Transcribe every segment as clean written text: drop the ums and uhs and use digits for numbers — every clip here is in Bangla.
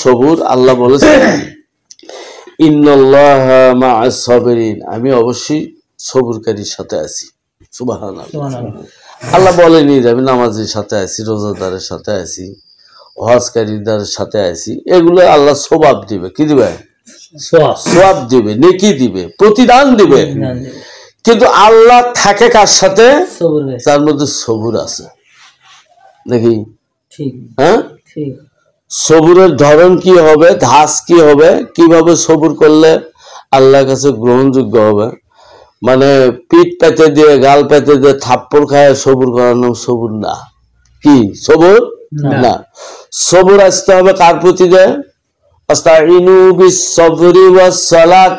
সবুর আল্লাহ বলেছেন ইন্নাল্লাহা মা'আস সাবিরিন, আমি অবশ্যই সবুরকারীর সাথে আছি। সুবহানাল্লাহ। আল্লাহ বলেনি যে আমি নামাজের সাথে আছি, রোজাদারের সাথে আছি, হজকারীদের সাথে আছি। এগুলো আল্লাহ সওয়াব দিবে। কি দিবে? সওয়াব দিবে, নেকি দিবে, প্রতিদান দিবে। কিন্তু আল্লাহ থাকে কার সাথে? তার মধ্যে সবুর আছে। দেখি হ্যাঁ, সবুরের ধরন কি হবে, ধাস কি হবে, কিভাবে সবুর করলে আল্লাহর কাছে গ্রহণযোগ্য হবে। মানে পিঠ পেতে দিয়ে, গাল পেতে দিয়ে থাপ্পড় খায় সবুর করানো সবুর না। কি সবুর না। সবুর আসতে হবে কার প্রতি? দেয় আস্তাইনু বিস সবরি ওয়াস সালাত।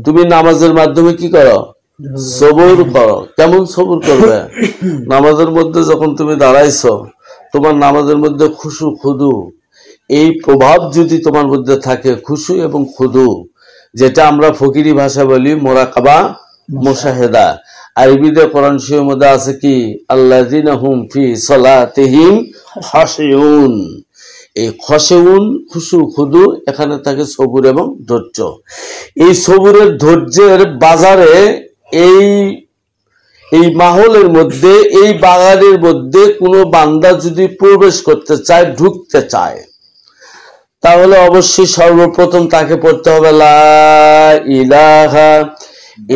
তুমি নামাজের মাধ্যমে কি করো? সবুর করো। কেমন সবুর করবে? নামাজের মধ্যে যখন তুমি দাঁড়াইছো, তোমার নামাজের মধ্যে খুশু খুদু, এই প্রভাব যদি তোমার মধ্যে থাকে, খুশু এবং খুদু, যেটা আমরা ফকিরি ভাষা বলি মোরাকাবা মুশাহেদা। আরবিতে কোরআন শরীফের মধ্যে আছে কি আল্লাযিনা হুম ফি সালাতিহিম খাশিউন। এই খশেউন, খুশু খুদু, এখানে থাকে সবুর এবং ধৈর্য। এই সবুরের ধৈর্যের বাজারে, এই মাহলের মধ্যে, এই বাগানের মধ্যে কোনো বান্দা যদি প্রবেশ করতে চায়, ঢুকতে চায়, তাহলে অবশ্যই সর্বপ্রথম তাকে পড়তে হবে লা ইলাহা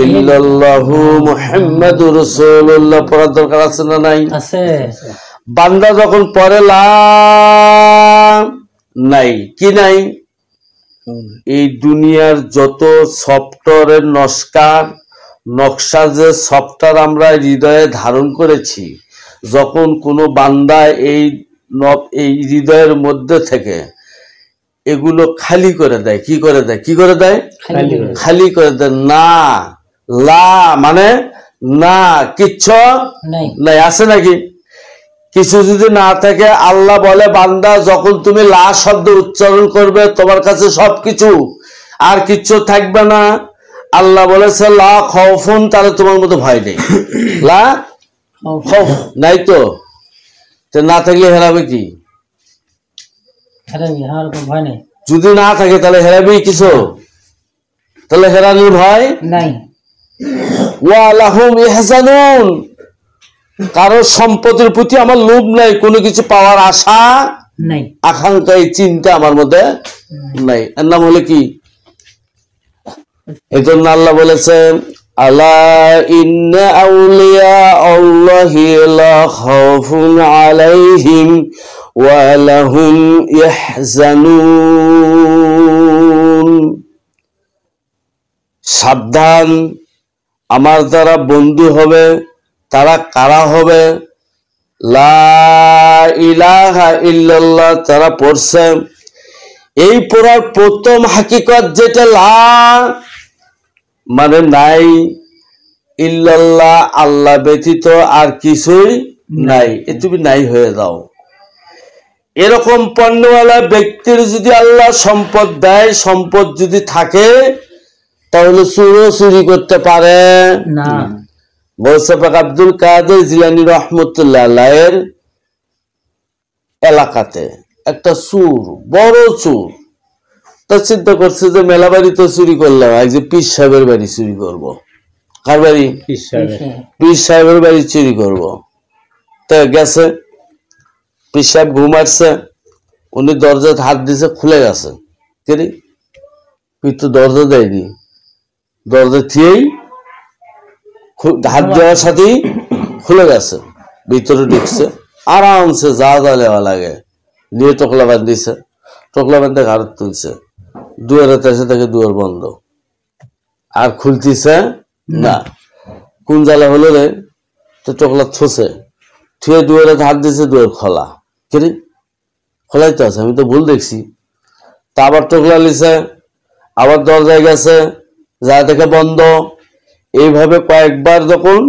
ইল্লাল্লাহু মুহাম্মাদুর রাসূলুল্লাহ। পড়ার দরকার আছে না নাই? আছে। বান্দা যখন পড়ে লা, নাই কি নাই, এই দুনিয়ার যত সফটওয়্যারের নকশা যে সফটওয়্যার আমরা হৃদয়ে ধারণ করেছি, যখন কোনো বান্দা এই হৃদয়ের মধ্যে থেকে এগুলো খালি করে দেয়, কি করে দেয়? কি করে দেয়? খালি করে দেয়। না, লা মানে না, কিচ্ছু নাই। আছে নাকি? কিছু যদি না থাকে, আল্লাহ বলে বান্দা যখন তুমি লা শব্দ উচ্চারণ করবে, তোমার কাছে সবকিছু, আর কিচ্ছু থাকবে না। আল্লাহ বলেছে লা খাউফুন, তাহলে তোমার মতো ভয় নেই। লা খাউফ নাই, তো না থাকলে হেরাবে কি? যদি না থাকে তাহলে হেরাবি কিছু? তাহলে হেরানোর ভয় নাই। ওয়া লাহুম ইহসানুন, কারো সম্পদের প্রতি আমার লোভ নাই, কোনো কিছু পাওয়ার আশা নাই, আকাঙ্ক্ষা, চিন্তা আমার মধ্যে নাই। এর নাম হলে কি? এই জন্য আল্লাহ বলেছেন আলা ইন্না আউলিয়া আল্লাহি লা খাউফুন আলাইহিম ওয়া লাহুম ইয়াহজানুন। সাবধান, আমার যারা বন্ধু হবে তারা কারা হবে? লা ইলাহা ইল্লাল্লাহ তারা পড়ছে। এই পড়ার প্রথম হাকিকত যেটা লা মানে নাই, ইল্লাল্লাহ আল্লাহ ব্যতীত আর কিছুই নাই, তুমি নাই হয়ে যাও। এরকম পণ্যওয়ালা ব্যক্তির যদি আল্লাহ সম্পদ দেয়, সম্পদ যদি থাকে, তাহলে চোরও চুরি করতে পারে না। গৌসেপাক আব্দুল কাদের জিলানী রহমতুল্লাহ আলাইহির এলাকাতে একটা চোর, বড় চোর, তা চিন্তা করছে যে মেলা বাড়ি তো চুরি করলাম, আজ পীর সাহেবের বাড়ি চুরি করব। কার বাড়ি? পীর সাহেবের বাড়ি চুরি করব। তা গেছে, পীর সাহেব ঘুমাচ্ছে, উনি দরজায় হাত দিয়েছে, খুলে গেছে। কেরি পীর তো দরজা দেয়নি, দরজা থিয়েই হাত দেওয়ার সাথেই খুলে গেছে, ভিতরে ঢুকছে, আরামসে যা যা লেওয়া লাগে নিয়ে টোকলা বান্ধিছে, টোকলা বান্ধে ঘাড় তুলছে, দুয়ারে এসে দেখে দুয়ার বন্ধ, আর খুলতিছে না। কোন জ্বালা হলো রে? তো টোকলা ছুঁছে, ছুঁয়ে দুয়ারে হাত দিছে, দুয়ার খোলা। কেরে খোলাই তো আছে, আমি তো ভুল দেখছি। তা আবার টোকলা লিছে, আবার দরজায় গেছে, যা দেখে বন্ধ। এইভাবে কয়েকবার যখন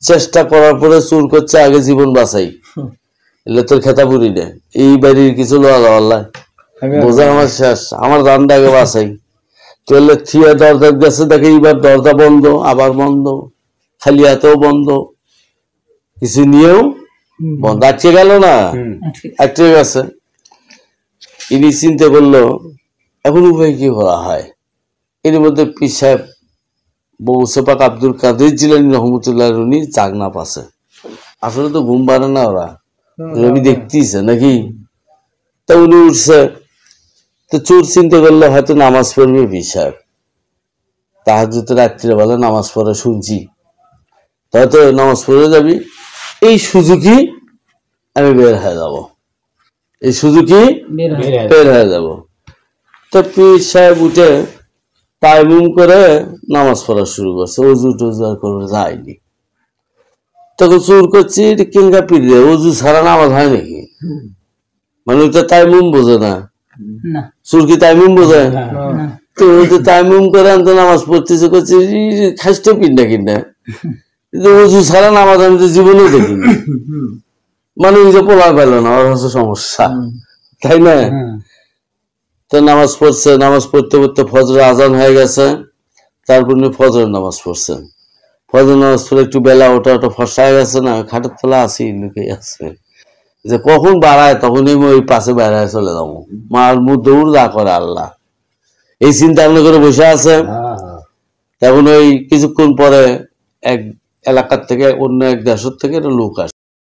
চেষ্টা করার পরে চুর করছে, আগে জীবন বাঁচাই, এলে তোর খেতা পুরি নে, এই বাড়ির কিছু লোয়া বোঝা আমার শেষ, আমার রান্না আগে বাঁচাই। চললে থিয়ে দরজা গেছে, দেখে এইবার দরজা বন্ধ, আবার বন্ধ, খালি হাতেও বন্ধ, কিছু নিয়েও বন্ধ। আটকে গেল না? আটকে গেছে। ইনি চিন্তা করলো এখন উপায় কি করা হয়। এর মধ্যে পীর সাহেব বৌসেপাক আব্দুল কাদের জিলানী রহমতুল্লাহ উনি জাগনা পাশে, আসলে তো ঘুম পারে না ওরা, রবি দেখতেইছে নাকি। তা উনি উঠছে, তো চোর চিন্তা করলে হয়তো নামাজ পড়বে পীর সাহেব, তাহাজ্জুদে রাত্রিবেলা নামাজ পড়া শুনছি, হয়তো নামাজ পড়ে যাবি, এই সুযোগই আমি বের হয়ে যাব, এই সুযোগই বের হয়ে যাব। তো পীর সাহেব উঠে তাইমুম করে নামাজ পড়া শুরু করছে, অজু টজু আর করে যায়নি। তখন চোর করছি কিংবা পীর অজু ছাড়া নামাজ হয় নাকি, মানে ওইটা তাইমুম বোঝে না, চোর কি তাইমুম বোঝে? তো ওই তাইমুম করে আনতে নামাজ পড়তেছে, করছে খাইতে পিন্ডা কিনা, কিন্তু অজু ছাড়া নামাজ আমি তো জীবনেও দেখিনি। মানে ওই যে পোলা পেল না, ওর হচ্ছে সমস্যা, তাই না? তো নামাজ পড়ছে, নামাজ পড়তে পড়তে ফজর আজান হয়ে গেছে, তারপর উনি ফজরের নামাজ পড়ছেন। ফজর নামাজ পড়ে একটু বেলা ওটা ওটা ফসা হয়ে গেছে না, খাটের তলা আসি লুকে আছে, যে কখন বাড়ায় তখনই ওই পাশে বেড়ায় চলে যাবো, মার মুখ দৌড় যা করে আল্লাহ, এই চিন্তা ভাবনা করে বসে আছে। তখন ওই কিছুক্ষণ পরে এক এলাকার থেকে অন্য এক দেশের থেকে একটা লোক আসে।